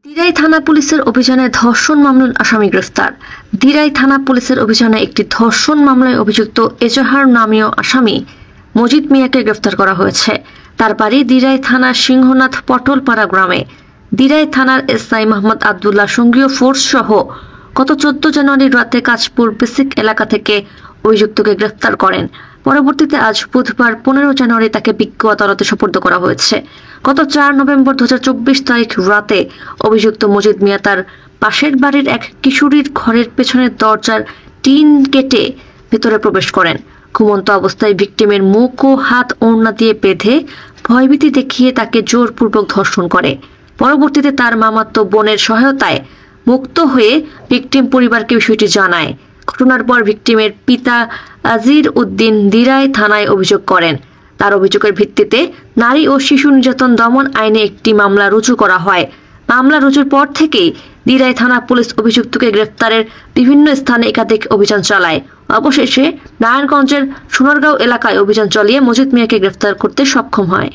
দিরাই থানা পুলিশের অভিযানে ধর্ষণ মামলার আসামি গ্রেফতার। দিরাই থানা পুলিশের অভিযানে একটি ধর্ষণ মামলায় অভিযুক্ত এজাহার নামীয় আসামি মজিদ মিয়াকে গ্রেফতার করা হয়েছে। তার বাড়ি দিরাই থানার সিংহনাথ পটলপাড়া গ্রামে। দিরাই থানার এসআই মোহাম্মদ আব্দুল্লাহ সঙ্গীয় ফোর্স সহ গত 14 জানুয়ারি রাতে কাজপুর বেসিক এলাকা থেকে অভিযুক্তকে গ্রেফতার করেন। পরবর্তীতে আজ বুধবার 15 জানুয়ারি তাকে বিজ্ঞ আদালতে সোপর্দ করা হয়েছে। গত 4 নভেম্বর 2024 তারিখ রাতে অভিযুক্ত মজিদ মিয়া তার পাশের বাড়ির এক কিশোরীর ঘরের পেছনের দরজার টিন কেটে ভেতরে প্রবেশ করেন। ঘুমন্ত অবস্থায় ভিকটিমের মুখ ও হাত ওড়না দিয়ে বেঁধে ভয়ভীতি দেখিয়ে তাকে জোরপূর্বক ধর্ষণ করে। পরবর্তীতে তার মামাতো বোনের সহায়তায় মুক্ত হয়ে ভিকটিম পরিবারকে বিষয়টি জানায়। ঘটনার পর ভিকটিমের পিতা আজির উদ্দিন দিরাই থানায় অভিযোগ করেন। তার অভিযোগের ভিত্তিতে নারী ও শিশু নির্যাতন দমন আইনে একটি মামলা রুজু করা হয়। মামলা রুজুর পর থেকেই দিরাই থানা পুলিশ অভিযুক্তকে গ্রেফতারের বিভিন্ন স্থানে একাধিক অভিযান চালায়। অবশেষে নারায়ণগঞ্জের সোনারগাঁও এলাকায় অভিযান চালিয়ে মজিদ মিয়াকে গ্রেফতার করতে সক্ষম হয়।